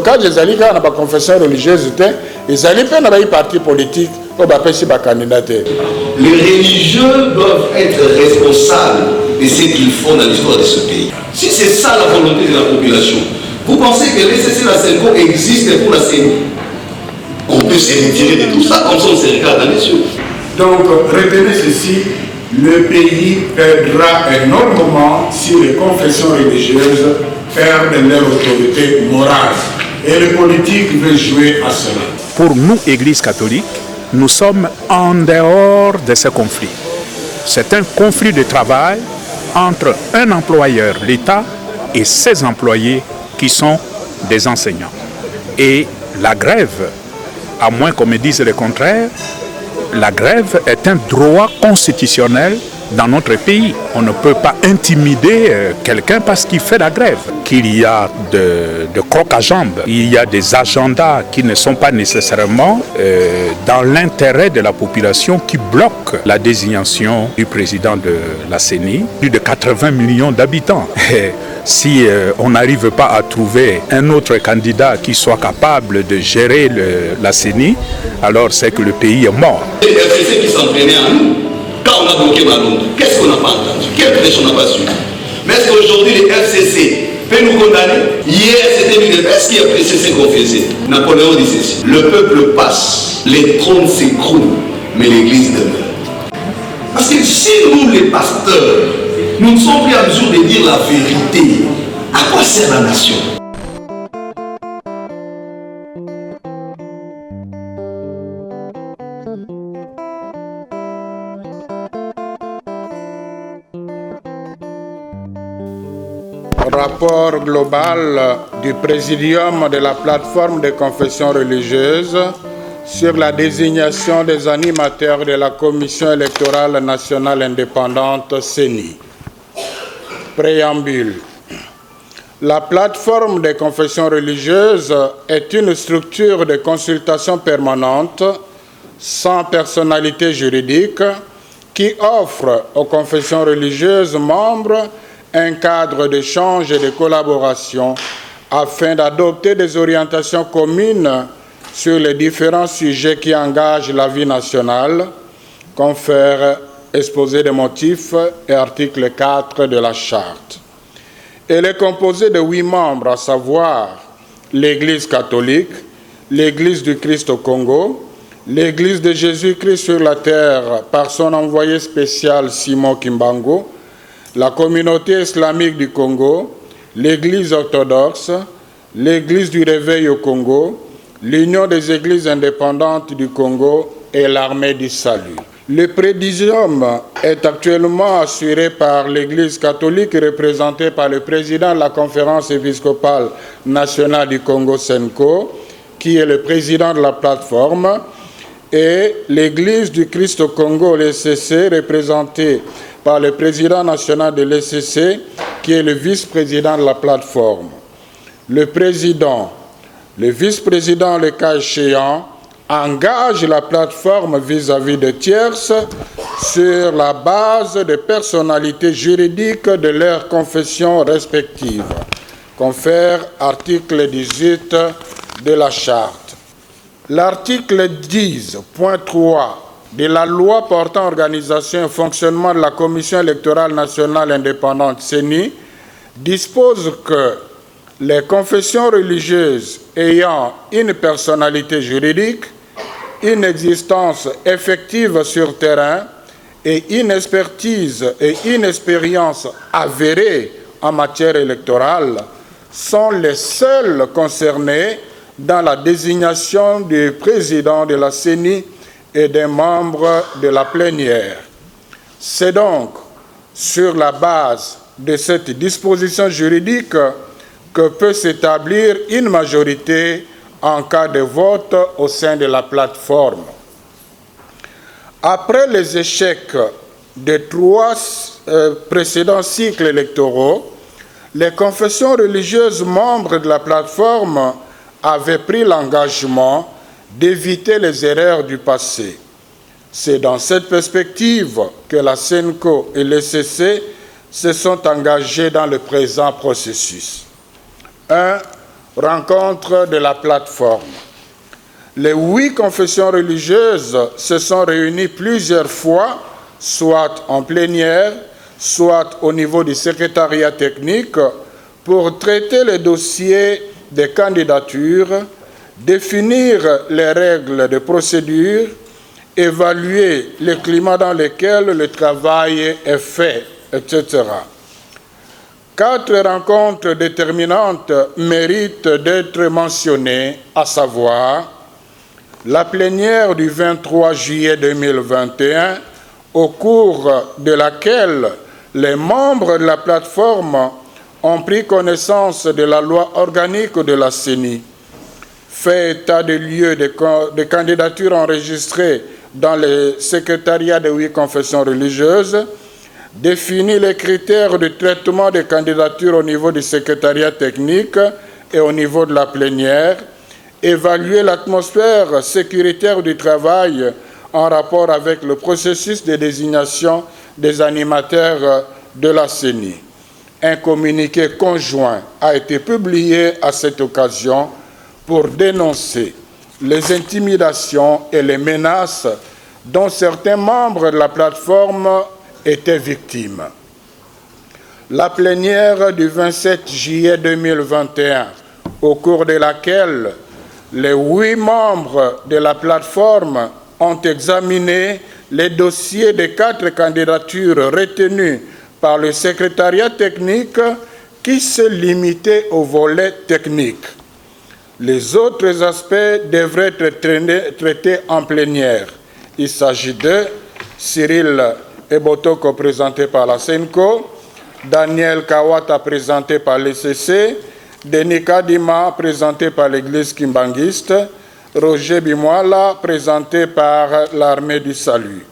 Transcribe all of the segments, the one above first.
blocage ezali kaka na baconfession religieuse te, ezali mpe na parti politique oyo bapesi bacandidat te. Les religieux doivent être responsables de ce qu'ils font dans l'histoire de ce pays. Si c'est ça la volonté de la population, vous pensez que l'ECC, la SENCO existe pour la CENI? On peut se retirer de tout ça, comme ça on se regarde dans les yeux. Donc retenez ceci, le pays perdra énormément si les confessions religieuses perdent leur autorité morale. Et le politique veut jouer à cela. Pour nous, Église catholique, nous sommes en dehors de ce conflit. C'est un conflit de travail entre un employeur, l'État, et ses employés qui sont des enseignants. Et la grève, à moins qu'on me dise le contraire, la grève est un droit constitutionnel dans notre pays. On ne peut pas intimider quelqu'un parce qu'il fait la grève. Qu'il y a de crocs à jambes, il y a des agendas qui ne sont pas nécessairement dans l'intérêt de la population qui bloquent la désignation du président de la CENI, plus de 80 millions d'habitants. Si on n'arrive pas à trouver un autre candidat qui soit capable de gérer la CENI, alors c'est que le pays est mort. Les FCC qui s'entraînaient à nous, quand on a bloqué Malonga, qu'est-ce qu'on n'a pas entendu? Quelle pression on n'a pas suivi? Mais est-ce qu'aujourd'hui les FCC peuvent nous condamner? Hier c'était une est-ce qu'il y a FCC confessé? Napoléon dit ceci: le peuple passe, les trônes s'écroulent, mais l'église demeure. Parce que si nous les pasteurs, nous ne sommes plus à mesure de dire la vérité, à quoi sert la nation? Rapport global du Présidium de la plateforme des confessions religieuses sur la désignation des animateurs de la Commission électorale nationale indépendante CENI. Préambule. La plateforme des confessions religieuses est une structure de consultation permanente sans personnalité juridique qui offre aux confessions religieuses membres un cadre d'échange et de collaboration afin d'adopter des orientations communes sur les différents sujets qui engagent la vie nationale, confère exposé des motifs et article 4 de la Charte. Elle est composée de 8 membres, à savoir l'Église catholique, l'Église du Christ au Congo, l'Église de Jésus-Christ sur la terre par son envoyé spécial Simon Kimbangu, la communauté islamique du Congo, l'Église orthodoxe, l'Église du Réveil au Congo, l'Union des Églises indépendantes du Congo et l'Armée du Salut. Le présidium est actuellement assuré par l'Église catholique représentée par le président de la Conférence épiscopale nationale du Congo SENCO, qui est le président de la plateforme, et l'Église du Christ au Congo, l'ECC, représentée par le président national de l'ECC, qui est le vice-président de la plateforme. Le président, le vice-président, le cas échéant, engage la plateforme vis-à-vis de tierces sur la base de personnalités juridiques de leurs confessions respectives. Confère article 18 de la Charte. L'article 10.3 de la loi portant organisation et fonctionnement de la Commission électorale nationale indépendante CENI dispose que les confessions religieuses ayant une personnalité juridique, une existence effective sur terrain et une expertise et une expérience avérée en matière électorale sont les seuls concernés dans la désignation du président de la CENI et des membres de la plénière. C'est donc sur la base de cette disposition juridique que peut s'établir une majorité en cas de vote au sein de la plateforme. Après les échecs des 3 précédents cycles électoraux, les confessions religieuses membres de la plateforme avaient pris l'engagement d'éviter les erreurs du passé. C'est dans cette perspective que la SENCO et l'ECC se sont engagés dans le présent processus. 1. rencontre de la plateforme. Les 8 confessions religieuses se sont réunies plusieurs fois, soit en plénière, soit au niveau du secrétariat technique, pour traiter les dossiers des candidatures, définir les règles de procédure, évaluer le climat dans lequel le travail est fait, etc. 4 rencontres déterminantes méritent d'être mentionnées, à savoir la plénière du 23 juillet 2021, au cours de laquelle les membres de la plateforme ont pris connaissance de la loi organique de la CENI, fait état des lieux de candidatures enregistrées dans le secrétariat des 8 confessions religieuses, définit les critères de traitement des candidatures au niveau du secrétariat technique et au niveau de la plénière, évaluer l'atmosphère sécuritaire du travail en rapport avec le processus de désignation des animateurs de la CENI. Un communiqué conjoint a été publié à cette occasion pour dénoncer les intimidations et les menaces dont certains membres de la plateforme étaient victimes. La plénière du 27 juillet 2021, au cours de laquelle les 8 membres de la plateforme ont examiné les dossiers des 4 candidatures retenues par le secrétariat technique qui se limitait au volet technique. Les autres aspects devraient être traités en plénière. Il s'agit de Cyril Ebotoko présenté par la SENCO, Daniel Kawata présenté par l'ECC, Denis Kadima présenté par l'Église kimbanguiste, Roger Bimoala présenté par l'Armée du Salut.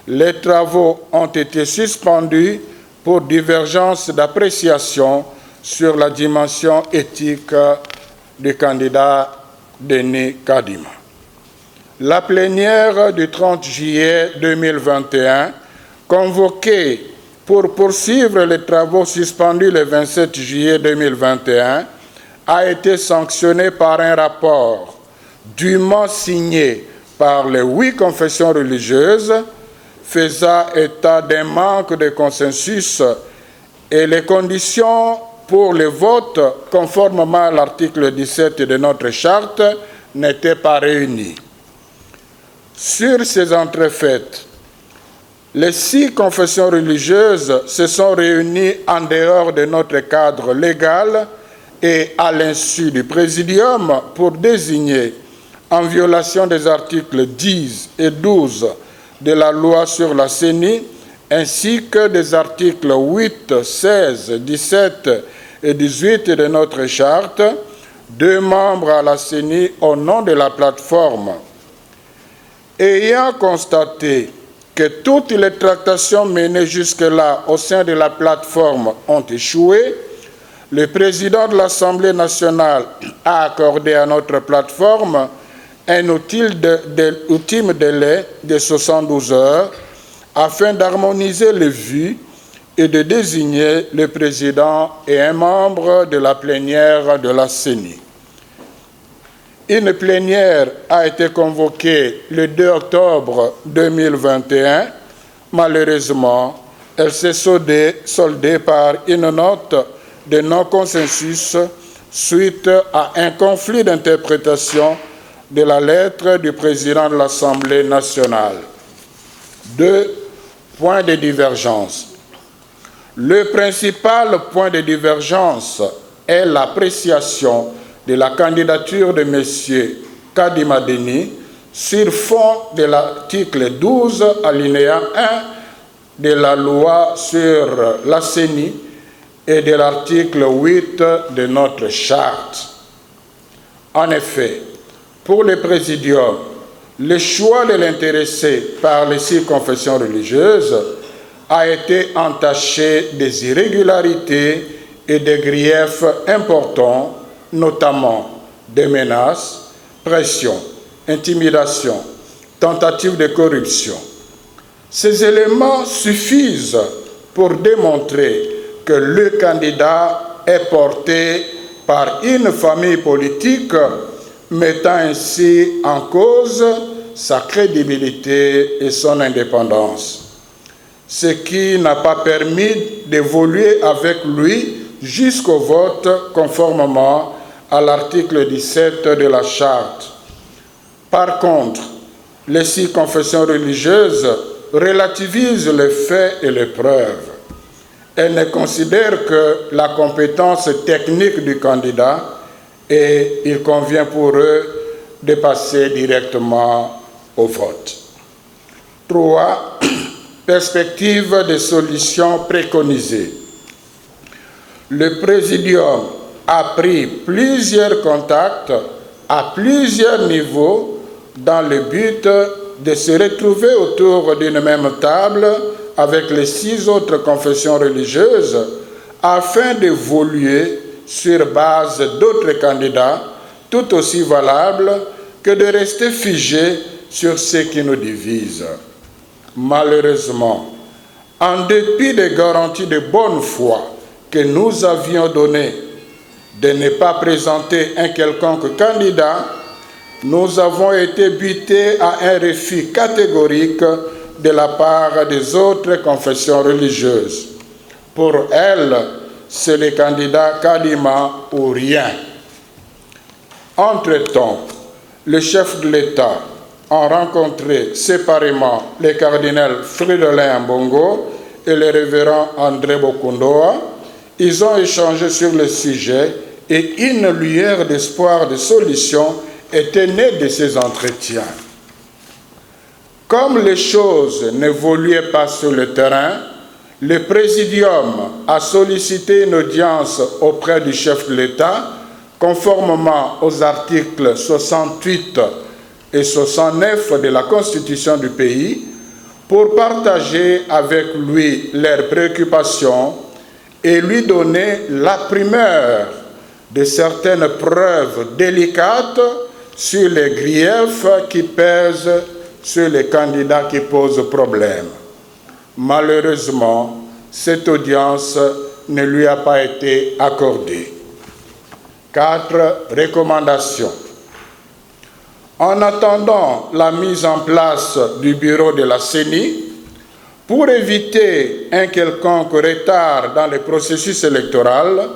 Les travaux ont été suspendus pour divergence d'appréciation sur la dimension éthique du candidat Denis Kadima. La plénière du 30 juillet 2021, convoquée pour poursuivre les travaux suspendus le 27 juillet 2021, a été sanctionnée par un rapport dûment signé par les 8 confessions religieuses, faisant état d'un manque de consensus et les conditions pour le vote, conformément à l'article 17 de notre charte, n'étaient pas réunies. Sur ces entrefaites, les 6 confessions religieuses se sont réunies en dehors de notre cadre légal et à l'insu du Présidium pour désigner, en violation des articles 10 et 12 de la loi sur la CENI, ainsi que des articles 8, 16, 17 et 18 de notre charte, 2 membres à la CENI au nom de la plateforme. Ayant constaté que toutes les tractations menées jusque-là au sein de la plateforme ont échoué, le président de l'Assemblée nationale a accordé à notre plateforme un ultime délai de 72 heures afin d'harmoniser les vues et de désigner le président et un membre de la plénière de la CENI. Une plénière a été convoquée le 2 octobre 2021. Malheureusement, elle s'est soldée par une note de non-consensus suite à un conflit d'interprétation de la lettre du président de l'Assemblée nationale. 2 points de divergence. Le principal point de divergence est l'appréciation de la candidature de M. Kadima Denis sur fond de l'article 12, alinéa 1 de la loi sur la CENI et de l'article 8 de notre charte. En effet, pour le Présidium, le choix de l'intéressé par les 6 confessions religieuses a été entaché des irrégularités et des griefs importants, notamment des menaces, pressions, intimidations, tentatives de corruption. Ces éléments suffisent pour démontrer que le candidat est porté par une famille politique, mettant ainsi en cause sa crédibilité et son indépendance, ce qui n'a pas permis d'évoluer avec lui jusqu'au vote conformément à l'article 17 de la Charte. Par contre, les 6 confessions religieuses relativisent les faits et les preuves. Elles ne considèrent que la compétence technique du candidat et il convient pour eux de passer directement au vote. 3. Perspective de solutions préconisées. Le Présidium a pris plusieurs contacts à plusieurs niveaux dans le but de se retrouver autour d'une même table avec les 6 autres confessions religieuses afin d'évoluer sur base d'autres candidats tout aussi valables que de rester figés sur ce qui nous divise. Malheureusement, en dépit des garanties de bonne foi que nous avions données de ne pas présenter un quelconque candidat, nous avons été butés à un refus catégorique de la part des autres confessions religieuses. Pour elles, c'est le candidat Kadima ou rien. Entre-temps, le chef de l'État a rencontré séparément les cardinals Fridolin Ambongo et le révérend André Bokundoa. Ils ont échangé sur le sujet et une lueur d'espoir de solution était née de ces entretiens. Comme les choses n'évoluaient pas sur le terrain, le Présidium a sollicité une audience auprès du chef de l'État, conformément aux articles 68 et 69 de la Constitution du pays, pour partager avec lui leurs préoccupations et lui donner la primeur de certaines preuves délicates sur les griefs qui pèsent sur les candidats qui posent problème. Malheureusement, cette audience ne lui a pas été accordée. 4 recommandations. En attendant la mise en place du bureau de la CENI, pour éviter un quelconque retard dans le processus électoral,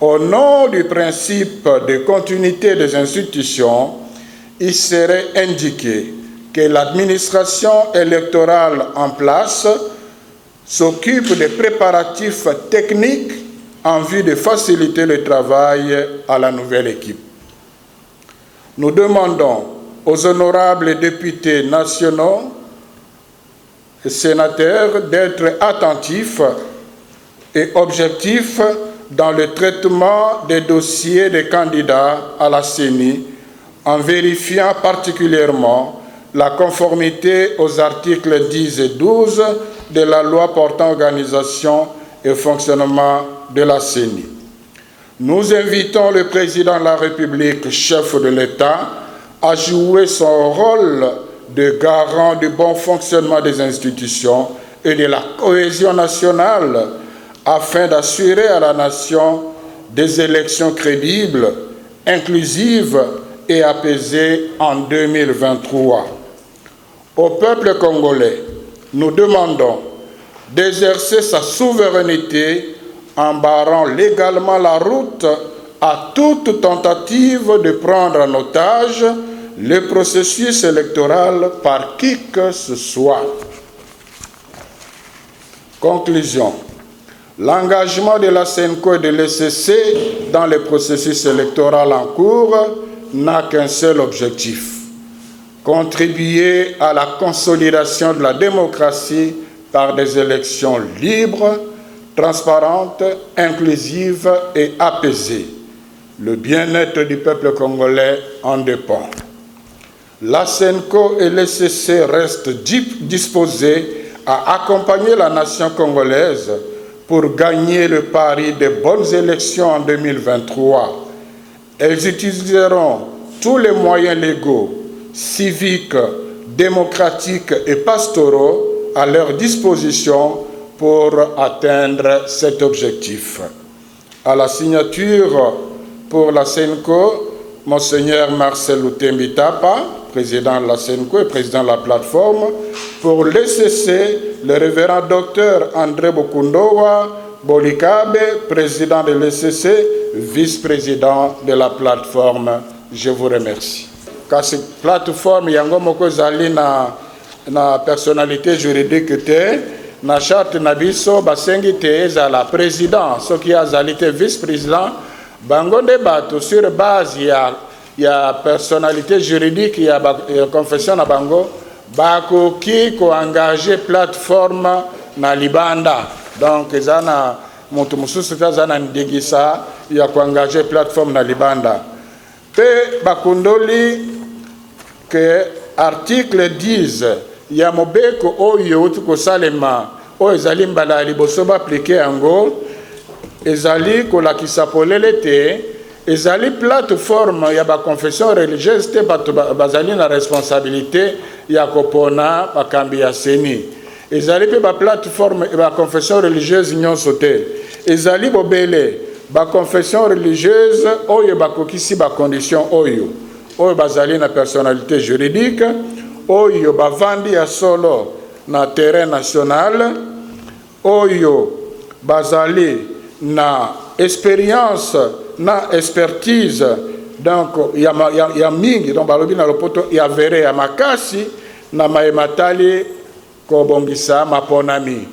au nom du principe de continuité des institutions, il serait indiqué que l'administration électorale en place s'occupe des préparatifs techniques en vue de faciliter le travail à la nouvelle équipe. Nous demandons aux honorables députés nationaux et sénateurs d'être attentifs et objectifs dans le traitement des dossiers des candidats à la CENI, en vérifiant particulièrement la conformité aux articles 10 et 12 de la loi portant organisation et fonctionnement de la CENI. Nous invitons le président de la République, chef de l'État, à jouer son rôle de garant du bon fonctionnement des institutions et de la cohésion nationale afin d'assurer à la nation des élections crédibles, inclusives et apaisées en 2023. Au peuple congolais, nous demandons d'exercer sa souveraineté en barrant légalement la route à toute tentative de prendre en otage le processus électoral par qui que ce soit. Conclusion. L'engagement de la CENCO et de l'ECC dans le processus électoral en cours n'a qu'un seul objectif: contribuer à la consolidation de la démocratie par des élections libres, transparentes, inclusives et apaisées. Le bien-être du peuple congolais en dépend. La CENCO et l'ECC restent disposés à accompagner la nation congolaise pour gagner le pari des bonnes élections en 2023. Elles utiliseront tous les moyens légaux, civiques, démocratiques et pastoraux à leur disposition pour atteindre cet objectif. À la signature pour la SENCO, Monseigneur Marcel Lutembitapa, président de la SENCO et président de la plateforme. Pour l'ECC, le révérend docteur André Bokundowa Bolikabe, président de l'ECC, vice-président de la plateforme. Je vous remercie. Car cette plateforme, yango moko zali na personnalité juridique te, na charte na biso basengi te ezala président, ce qui a zali te vice-président, bango nde bato sur base ya personnalité juridique ya confession na bango bakoki ko engager plateforme na libanda. Donc ezana moto mususu tazana ndigisa ya ko engager plateforme na libanda. Pe bakundoli que article 10 ya mobeko oyo tuko salema o ezali mbala liboso ba appliquer yango ezali kolakisa polele te ezali plateforme ya ba confession religieuse te bato bazali na responsabilité ya kopona bakambi ya seni ezali pe ba plateforme ba confession religieuse nyonso te ezali bobele ba confession religieuse oyo bakokisi ba condition oyo bazali na personnalité juridique oyo bavandi ya solo na terrain national oyo bazali na expérience na expertise donc ya mingi donc balobi na lopoto ya vere ya makasi na maematali kobongisa maponami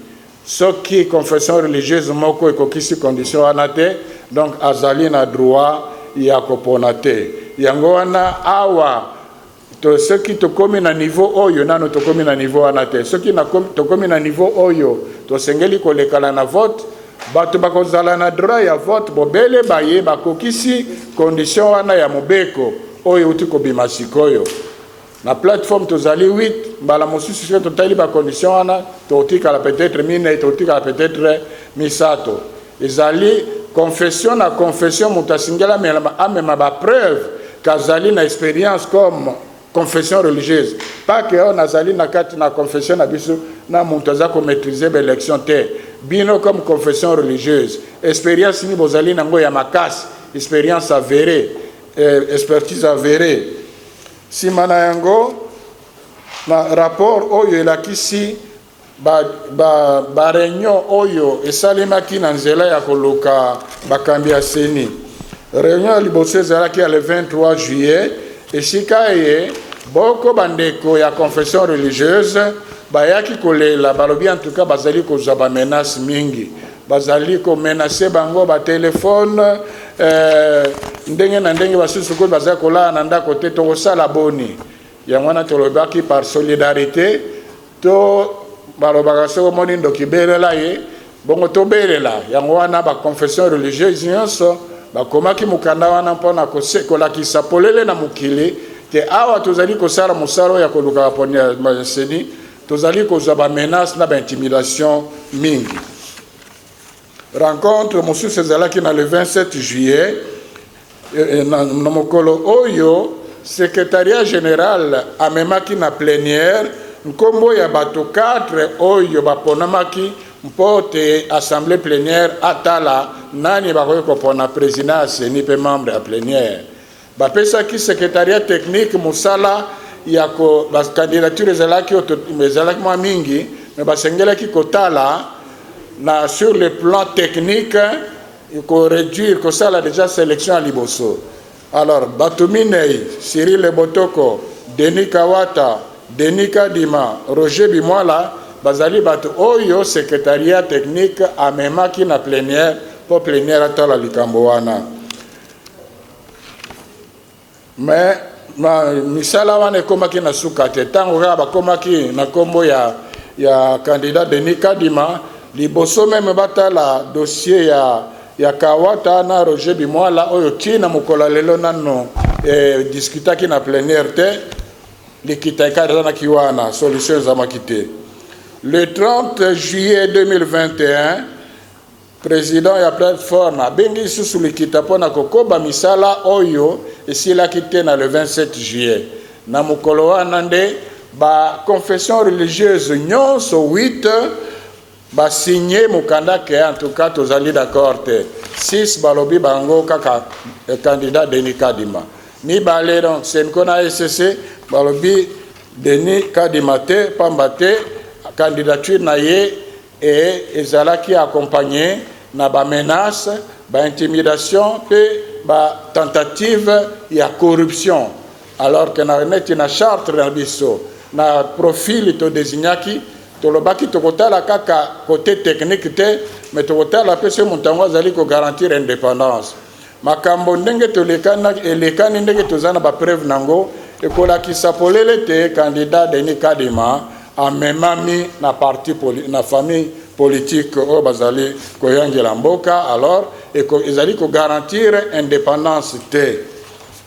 soki confession religieuse moko ekokisi condition wana te donc azali na droit ya kopona te yango wana awa to soki tokomi na niveau oyo nano tokomi na niveau wana te soki tokomi na niveau oyo tosengeli kolekala na vote bato bakozala na droit ya vote bobele baye bakokisi condition wana ya mobeko oyo uti kobima sikoyo na plateforme tozali 8 mbala mosusu soki totali ba condition wana totikala peut-être mine totikala peut-être misato ezali confession na confession moto asingela amema ba preuve kazali na expérience comme confession religieuse pas que on azali na kati na confession na biso na moto aza ko maîtriser l'élection te bino comme confession religieuse expérience ni bozali nango ya makasi expérience avérée expertise avérée simana yango na rapport oyo elakisi ba réunion oyo esalemaki na nzela ya koluka bakambi ya seni réunion ya liboso ezalaki ya le 23 juillet esika ye boko bandeko ya confession religieuse bayaki kolela balobi en tout cas bazali kozwa ba menace mingi bazali ko menacer bango ba téléphone ndenge na ndenge basusu ko bazali kolala na ndako te to kosala boni yango wana tolobaki par solidarité to balobaka soko moni ndoki belela ye bongo to belela yango wana ba confession religieuse nyonso bakomaki mukanda wana mpona kolakisa polele na mokili te awa tozali kosala mosala ya koluka baponia maseni tozali kozwa ba menace na ba intimidation mingi. Rencontre mosusu ezalaki na le 27 juillet na mokolo oyo secrétariat général amemaki na plénière nkombo ya bato 4 oyo baponamaki mpote assemblée plénière atala nani bakoki kopona président aseni pe membre ya plénière bapesaki secrétariat technique mosala ya ko bacandidature ezalaki mwa mingi me basengelaki kotala na sur le plan technique ko réduire kosala déjà sélection à liboso. Alors Batuminei, Cyril Botoko, Denis Kawata, Denis Kadima, Roger Bimwala bazali bato oyo secrétariat technique amemaki na plénière pour plénière atala likambo wana. Mais misala wana ekomaki na suka te ntango kaka bakomaki na nkombo ya candidat Denis Kadima liboso meme batala dossier ya Kawata na Roger Bimwala oyo tina mokola lelo nano discutaki na plénière te likitaka na kiwana solution za makite. Le 30 juillet 2021 président ya plateforme abengi susu likita pona kokoba misala oyo esilaki te na le 27 juillet na mokolo wana nde ba confession religieuse nyonso 8 ba signé mukanda ke en tout cas tozali d'accord te 6 balobi bango kaka candidat Denis Kadima ni balé donc Senko na SCC balobi Denis Kadima te pambate candidature na ye et ezalaki accompagné na ba menace ba intimidation pe ba tentative ya corruption alors que na neti na charte na biso na profil to désignaki to lobaki to kotala kaka côté technique te mais to kotala pe ce montango azali ko garantir indépendance makambo ndenge to lekana elekani ndenge to zana ba preuve nango ekola ki sapolele te candidat Denis Kadima a memami na parti na famille politique au bazali ko yangela mboka alors ezali ko garantir indépendance te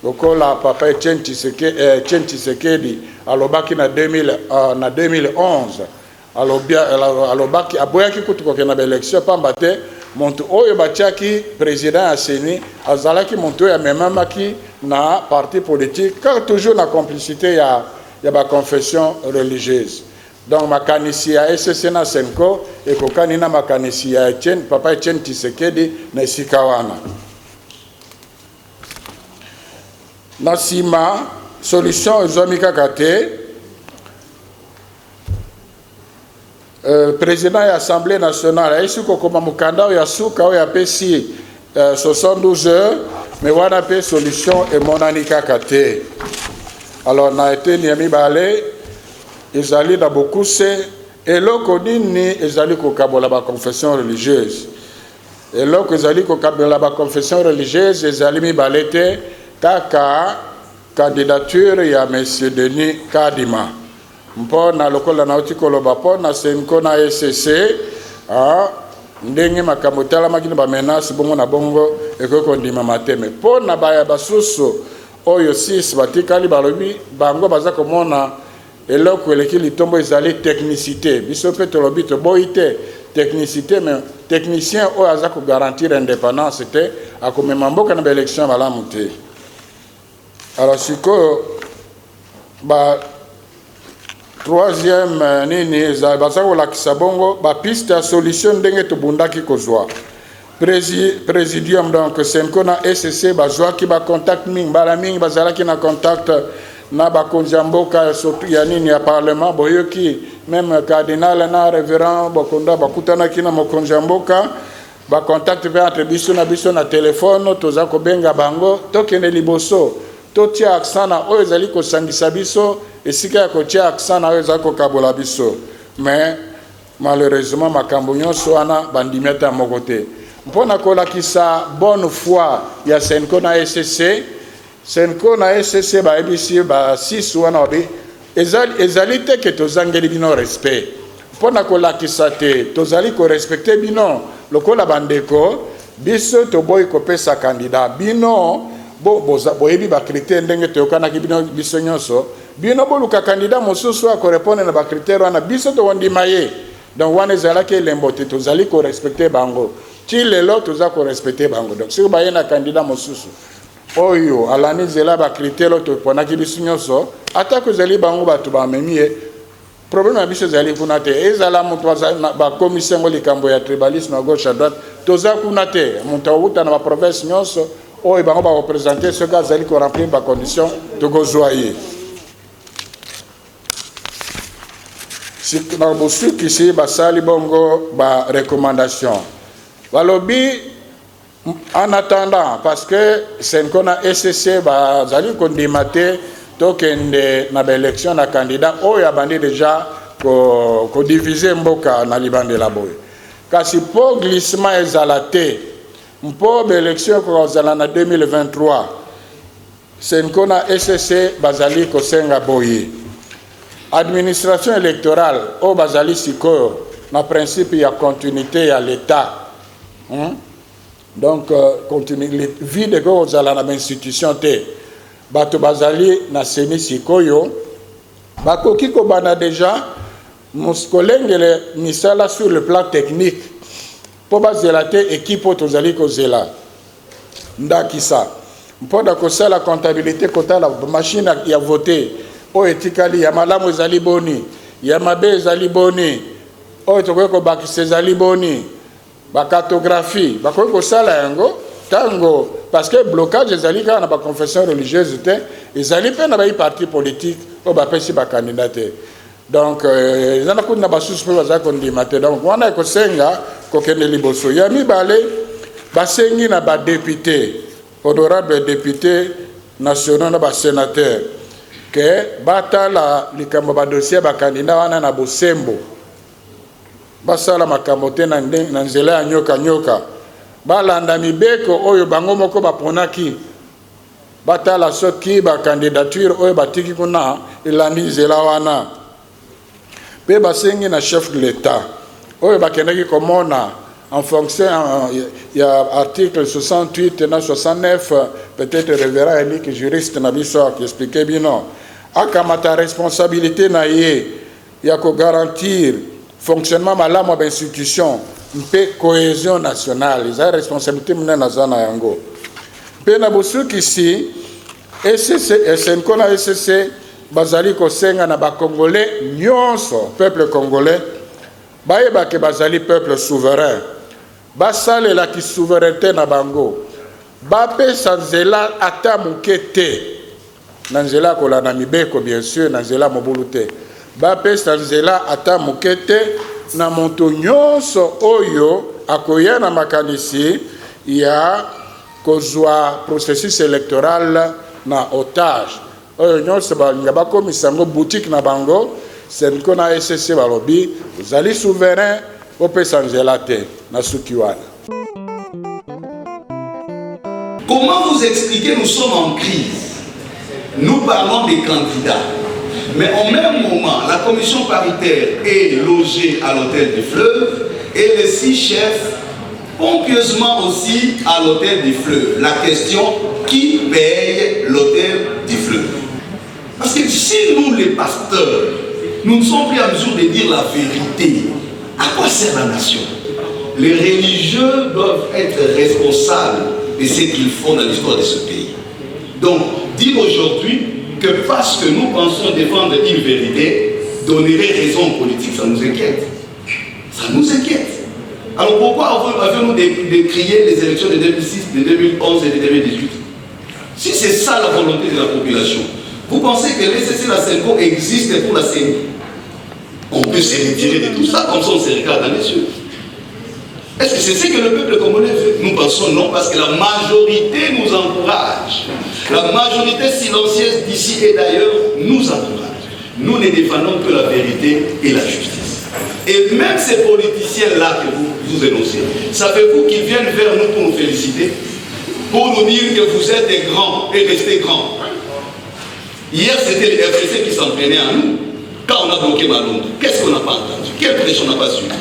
lokola papa Etienne Tshisekedi alobaki na 2011 alobaki aboyaki kutuko na élection pamba te montu oyo batiaki président ya Seni azalaki montu ya memamaki na parti politique car toujours na complicité ya ba confession religieuse donc makanisi ya SCC na Senko ekokani na makanisi ya papa Etienne Tshisekedi na sikawana na sima solution ezomika kate président de l'Assemblée nationale ici comme mukanda ya suka ya pesi 72 heures mais wana pe solution et monanika kate alors na été niami balé ezali na beaucoup c'est eloko nini ezali ko kabola ba confession religieuse eloko ezali ko kabola ba confession religieuse ezali mi balete kaka candidature ya monsieur Denis Kadima mpona lokola na otikoloba pona Senko na SCC ndenge makambo tala makina ba menace bongo na bongo ekoko ndima mateme pona baya basusu oyo 6 batikali balobi bango baza komona eloko eleki litombo ezali technicité biso pe tolobi to boite technicité mais technicien oyo aza ko garantir indépendance te akomema mboka na élection malamu te alors siko ba troisième nini za bazako la kisabongo ba piste à solution ndenge to bundaki kozwa présidium donc Senko na SCC bazwa ki ba contact bala mingi bazalaki na contact na ba konjamboka surtout ya nini ya parlement boyoki même cardinal na révérend bokonda bakutana kina mokonjamboka ba contact entre biso na téléphone toza ko benga bango tokene liboso totia accent na oyo ezali ko sangisa biso esika ya kotia accent na oyo ezali ko kabola biso mais malheureusement makambo nyonso wana bandimeta moko te mpona kolakisa bonne foi ya Senko na SCC Senko na SCC ba ebisi ba 6 wana obi ezali te ke tozangeli bino respect mpona kolakisa te tozali ko respecter bino lokola bandeko biso toboyi kopesa candidat bino boyebi ba critère ndenge toyokanaki bino biso nyonso bino boluka candidat mosusu ako répondre na ba critère wana biso to wondima ye donc wana ezalaki elembo te tozali ko respecter bango ti lelo toza ko respecter bango donc soki baye na candidat mosusu oyo alani zela ba critère to ponaki biso nyonso atako ezali bango bato bamemi ye problème ya biso ezali kuna te ezala moto ba commission ngo likambo ya tribalisme à gauche à droite toza kuna te moto awuta na ba province nyonso oyo bango ba représenter ce gars azali ko remplir ba condition tokozwa ye na bosu kisi basali bongo ba recommandation balobi en attendant parce que Senko na SCC bazali kondima te tokende na ba élection na candidat oyo abandi déjà ko diviser mboka na libandela boye kasi po glissement ezala te mpo ba élection ko zala na 2023 Senko na SCC bazali ko senga boye administration électorale o bazali sikoyo na principe ya continuité ya l'état donc continuité vide ko zala na institution te bato bazali na seni sikoyo bakoki ko bana déjà muskolengele misala sur le plan technique po bazela te équipe tozali ko zela ndakisa mpoda ko sala comptabilité kotala machine ya voter o etikali ya malamu ezali boni ya mabe ezali boni oyo tokoki kobakisa ezali boni bacartographie bakoki kosala yango tango parce que blocage ezali kaka na baconfession religieuse te ezali mpe na bai parti politique oyo bapesi bakandidat te donc eza na kuti na basusu mpe bazali kondima te donc wana ekosenga kokende liboso ya mibale basengi na badepute honorable député nationaux na basénateur ke batala likambo badossier bakandidat wana na bosembo basala makambo te na nzela ya nyoka balanda mibeko oyo bango moko baponaki batala soki bacandidature oyo batiki kuna elandi nzela wana mpe basengi na chef de l'état oyo bakendaki komona en fonction il y a article 68 na 69 peut-être révérend Elik juriste na biso qui expliquait bino akamata responsabilité na ye ya ko garantir fonctionnement malamu ya institution mpe cohésion nationale eza responsabilité muna na zana yango mpe na bosukisi SNCO na SCC bazali kosenga na bakongolais nyonso peuple congolais bayebake bazali peuple souverain basalelaki souveraineté na bango bapesa nzela ata moke te na nzela ya kolanda mibeko bien sûr na nzela mobulu te bapesa nzela ata moke te na moto nyonso oyo akoya na makanisi ya kozwa processus électoral na otage oyo nyonso balinga bakomisa yango boutique na bango senko na SCC balobi ozali souverain opesa nzela te na suki wana. Comment vous expliquer nous sommes en crise? Nous parlons des candidats. Mais en même moment, la commission paritaire est logée à l'hôtel du Fleuve et les 6 chefs pompieusement aussi à l'hôtel du Fleuve. La question, qui paye l'hôtel du Fleuve? Parce que si nous, les pasteurs, nous ne sommes plus en mesure de dire la vérité, à quoi sert la nation? Les religieux doivent être responsables de ce qu'ils font dans l'histoire de ce pays. Donc, dire aujourd'hui que parce que nous pensons défendre une vérité, donnerait raison aux politiques, ça nous inquiète. Ça nous inquiète. Alors pourquoi avions-nous décrié les élections de 2006, de 2011 et de 2018? Si c'est ça la volonté de la population, vous pensez que l'SCC, la SENCO existe pour la CENI? On peut se retirer de tout ça, comme ça on se regarde dans les yeux. Est-ce que c'est ce que le peuple congolais veut? Nous pensons non, parce que la majorité nous encourage. La majorité silencieuse d'ici et d'ailleurs nous encourage. Nous ne défendons que la vérité et la justice. Et même ces politiciens-là que vous énoncez, savez-vous qu'ils viennent vers nous pour nous féliciter, pour nous dire que vous êtes des grands et restez grands. Hier, c'était les FCC qui s'en prenaient à nous. Quand on a bloqué Malonde, qu'est-ce qu'on n'a pas entendu? Quelle pression on n'a pas suivi?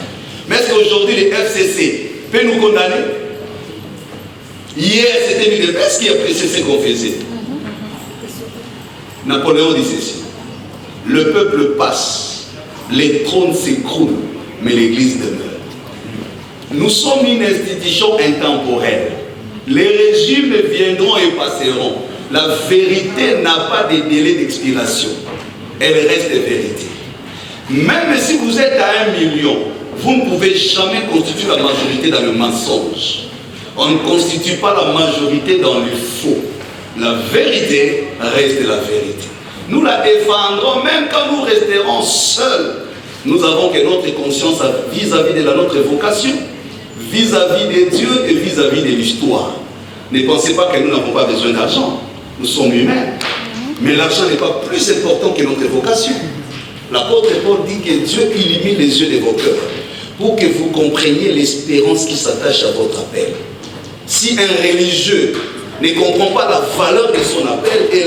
Mais est-ce qu'aujourd'hui les FCC peuvent nous condamner? Hier, c'était l'UDPS qui a pressé ce qu'on faisait. Napoléon dit ceci: le peuple passe, les trônes s'écroulent, mais l'église demeure. Nous sommes une institution intemporelle. Les régimes viendront et passeront. La vérité n'a pas de délai d'expiration. Elle reste vérité. Même si vous êtes à 1 million, vous ne pouvez jamais constituer la majorité dans le mensonge. On ne constitue pas la majorité dans le faux. La vérité reste la vérité. Nous la défendrons même quand nous resterons seuls. Nous avons que notre conscience vis-à-vis de notre vocation, vis-à-vis de Dieu et vis-à-vis de l'histoire. Ne pensez pas que nous n'avons pas besoin d'argent. Nous sommes humains. Mais l'argent n'est pas plus important que notre vocation. L'apôtre Paul dit que Dieu illumine les yeux de vos cœurs pour que vous compreniez l'espérance qui s'attache à votre appel. Si un religieux ne comprend pas la valeur de son appel et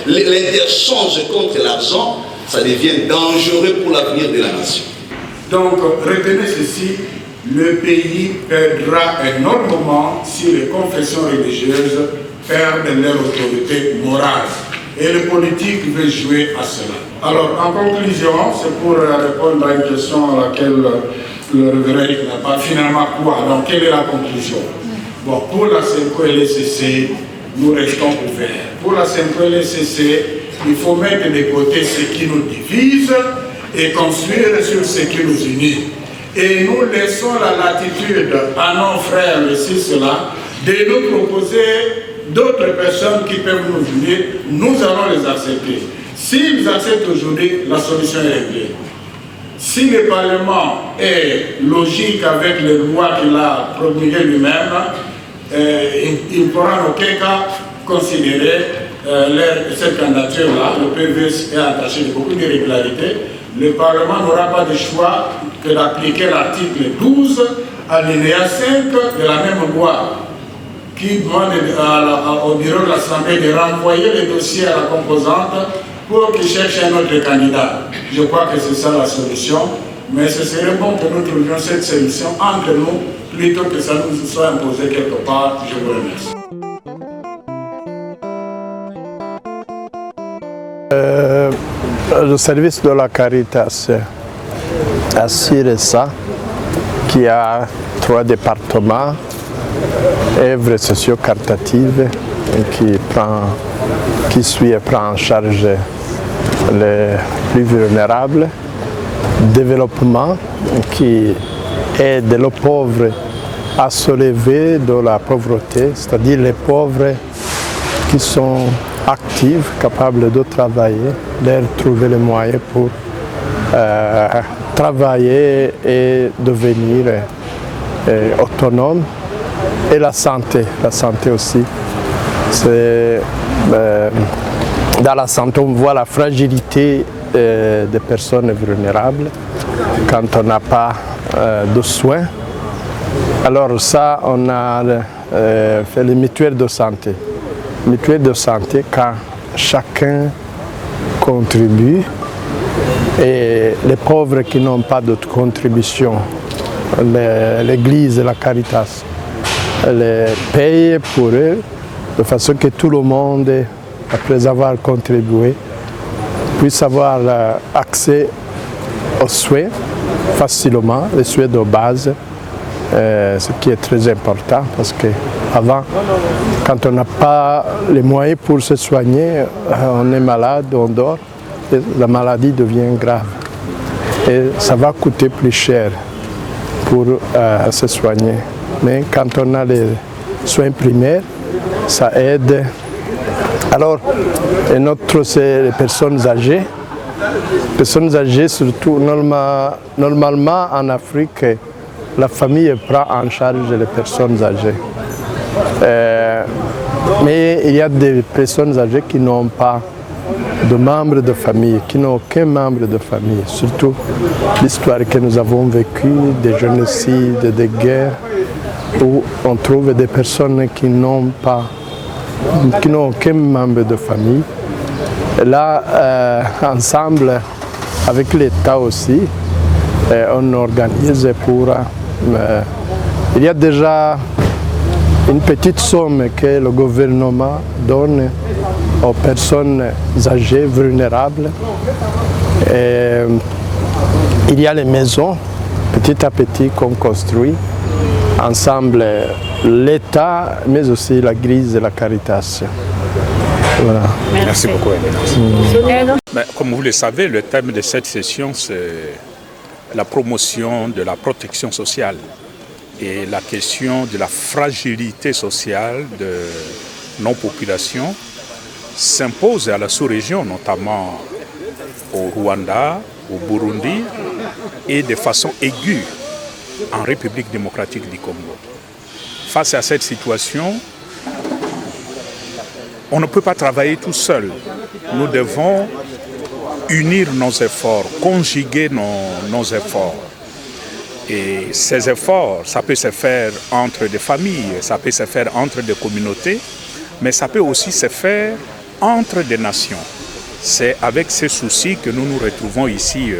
l'interchange contre l'argent, ça devient dangereux pour l'avenir de la nation. Donc, retenez ceci, le pays perdra énormément si les confessions religieuses perdent leur autorité morale. Et le politique veut jouer à cela. Alors, en conclusion, c'est pour répondre à une question à laquelle le révérend n'a pas finalement quoi. Donc, quelle est la conclusion? Bon, pour la SENCO et l'SCC, nous restons ouverts. Pour la SENCO et l'SCC, il faut mettre de côté ce qui nous divise et construire sur ce qui nous unit. Et nous laissons la latitude à nos frères ici, cela, de nous proposer d'autres personnes qui peuvent nous unir. Nous allons les accepter. S'ils acceptent aujourd'hui, la solution est réglée. Si le Parlement est logique avec les lois qu'il a promulguées lui-même, il ne pourra en aucun cas considérer cette candidature-là. Le PV est attaché de beaucoup d'irrégularités. Le Parlement n'aura pas de choix que d'appliquer l'article 12, alinéa 5 de la même loi, qui demande au bureau de l'Assemblée de renvoyer les dossiers à la composante pour qu'il cherche un autre candidat. Je crois que c'est ça la solution, mais ce serait bon que nous trouvions cette solution entre nous, plutôt que ça nous soit imposé quelque part. Je vous remercie. Le service de la Caritas assure ça, qui a 3 départements, œuvres socio-caritatives, qui suit et prend en charge les plus vulnérables, développement, qui aide les pauvres à se lever de la pauvreté, c'est-à-dire les pauvres qui sont actifs, capables de travailler, de trouver les moyens pour travailler et devenir autonomes. Et la santé aussi. Dans la santé, on voit la fragilité des personnes vulnérables quand on n'a pas de soins. Alors ça, on a fait les mutuelles de santé. Mutuelle de santé, quand chacun contribue, et les pauvres qui n'ont pas de contribution, l'Église et la Caritas les payent pour eux, de façon que tout le monde, après avoir contribué, puisse avoir accès aux soins facilement, les soins de base, ce qui est très important parce qu'avant, quand on n'a pas les moyens pour se soigner, on est malade, on dort, et la maladie devient grave. Et ça va coûter plus cher pour se soigner. Mais quand on a les soins primaires, ça aide. Alors, un autre, c'est les personnes âgées. Les personnes âgées, surtout, normalement en Afrique, la famille prend en charge les personnes âgées. Mais il y a des personnes âgées qui n'ont pas de membres de famille, qui n'ont aucun membre de famille. Surtout l'histoire que nous avons vécue, des génocides, des guerres, où on trouve des personnes qui n'ont aucun membre de famille. Et là, ensemble, avec l'État aussi, on organise pour... il y a déjà une petite somme que le gouvernement donne aux personnes âgées, vulnérables. Et il y a les maisons, petit à petit, qu'on construit. Ensemble, l'État, mais aussi la Grise et la Caritas. Voilà. Merci beaucoup. Mais comme vous le savez, le thème de cette session, c'est la promotion de la protection sociale et la question de la fragilité sociale de nos populations s'impose à la sous-région, notamment au Rwanda, au Burundi et de façon aiguë en République démocratique du Congo. Face à cette situation, on ne peut pas travailler tout seul. Nous devons unir nos efforts, conjuguer nos efforts. Et ces efforts, ça peut se faire entre des familles, ça peut se faire entre des communautés, mais ça peut aussi se faire entre des nations. C'est avec ces soucis que nous nous retrouvons ici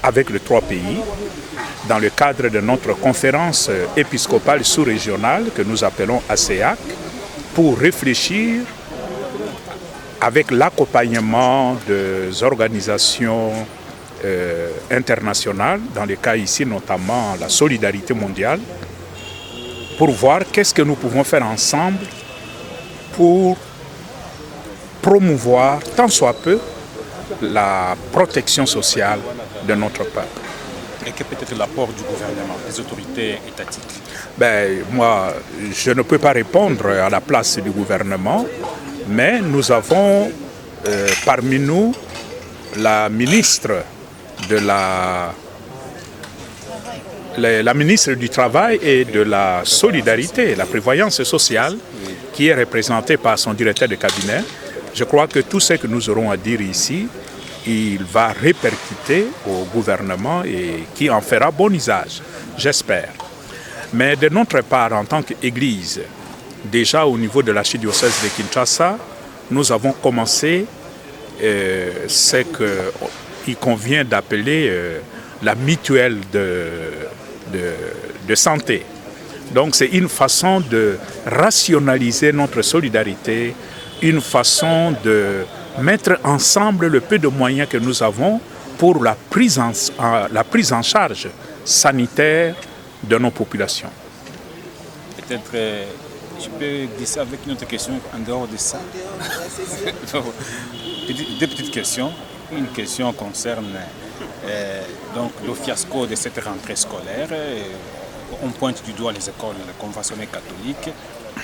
avec les 3 pays, dans le cadre de notre conférence épiscopale sous-régionale que nous appelons ASEAC, pour réfléchir avec l'accompagnement des organisations internationales, dans le cas ici notamment la solidarité mondiale, pour voir qu'est-ce que nous pouvons faire ensemble pour promouvoir tant soit peu la protection sociale de notre peuple. Et quel peut être l'apport du gouvernement, des autorités étatiques? Moi, je ne peux pas répondre à la place du gouvernement, mais nous avons parmi nous la ministre la ministre du Travail et de la Solidarité, la Prévoyance sociale, qui est représentée par son directeur de cabinet. Je crois que tout ce que nous aurons à dire ici, il va répercuter au gouvernement et qui en fera bon usage, j'espère. Mais de notre part, en tant qu'Église, déjà au niveau de l'archidiocèse de Kinshasa, nous avons commencé ce qu'il convient d'appeler la mutuelle de santé. Donc c'est une façon de rationaliser notre solidarité, une façon de mettre ensemble le peu de moyens que nous avons pour la prise en charge sanitaire de nos populations. Peut-être, je peux glisser avec une autre question en dehors de ça. Deux petites questions. Une question concerne donc le fiasco de cette rentrée scolaire. On pointe du doigt les écoles conventionnelles catholiques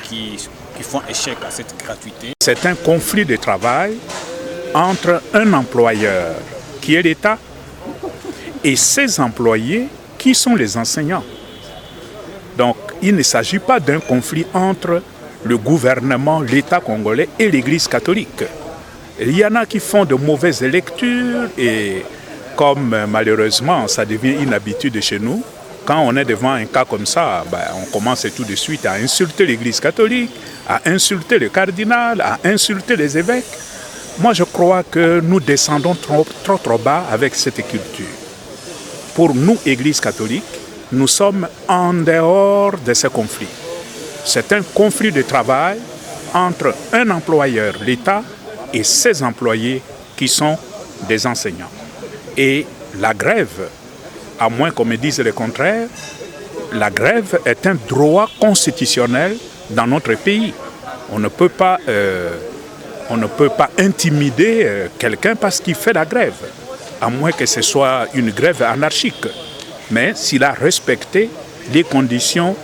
qui font échec à cette gratuité. C'est un conflit de travail entre un employeur qui est l'État et ses employés qui sont les enseignants. Donc il ne s'agit pas d'un conflit entre le gouvernement, l'État congolais et l'Église catholique. Il y en a qui font de mauvaises lectures et comme malheureusement ça devient une habitude chez nous, quand on est devant un cas comme ça, on commence tout de suite à insulter l'Église catholique, à insulter le cardinal, à insulter les évêques. Moi, je crois que nous descendons trop bas avec cette culture. Pour nous, Église catholique, nous sommes en dehors de ce conflit. C'est un conflit de travail entre un employeur, l'État, et ses employés qui sont des enseignants. Et la grève, à moins qu'on me dise le contraire, la grève est un droit constitutionnel dans notre pays. On ne peut pas intimider quelqu'un parce qu'il fait la grève, à moins que ce soit une grève anarchique. Mais s'il a respecté les conditions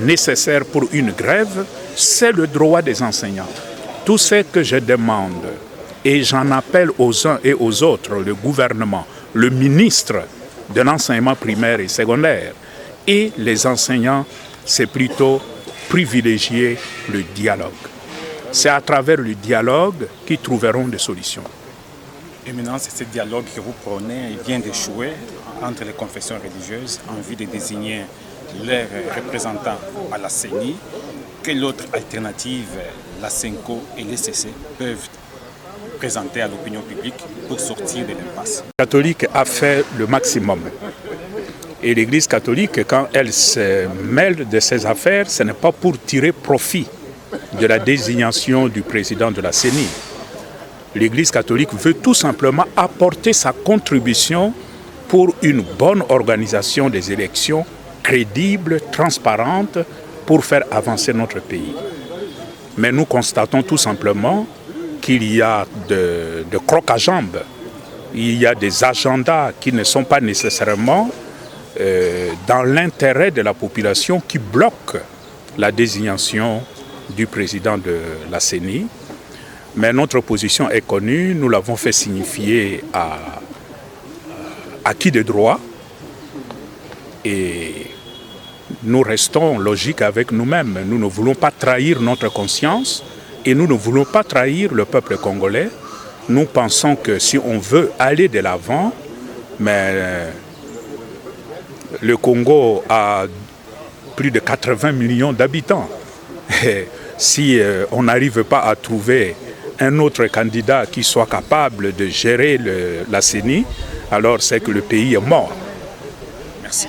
nécessaires pour une grève, c'est le droit des enseignants. Tout ce que je demande, et j'en appelle aux uns et aux autres, le gouvernement, le ministre de l'enseignement primaire et secondaire, et les enseignants, c'est plutôt privilégier le dialogue. C'est à travers le dialogue qu'ils trouveront des solutions. Et maintenant, c'est ce dialogue que vous prenez, il vient d'échouer entre les confessions religieuses en vue de désigner leurs représentants à la CENI. Quelle autre alternative la CENCO et l'ECC peuvent présenter à l'opinion publique pour sortir de l'impasse? La catholique a fait le maximum. Et l'Église catholique, quand elle se mêle de ses affaires, ce n'est pas pour tirer profit de la désignation du président de la CENI. L'Église catholique veut tout simplement apporter sa contribution pour une bonne organisation des élections crédibles, transparentes, pour faire avancer notre pays. Mais nous constatons tout simplement qu'il y a de crocs à jambes, il y a des agendas qui ne sont pas nécessairement dans l'intérêt de la population qui bloquent la désignation du président de la CENI. Mais notre position est connue, nous l'avons fait signifier à qui de droit et nous restons logiques avec nous-mêmes. Nous ne voulons pas trahir notre conscience et nous ne voulons pas trahir le peuple congolais. Nous pensons que si on veut aller de l'avant, mais le Congo a plus de 80 millions d'habitants. Et si on n'arrive pas à trouver un autre candidat qui soit capable de gérer la CENI, alors c'est que le pays est mort. Merci.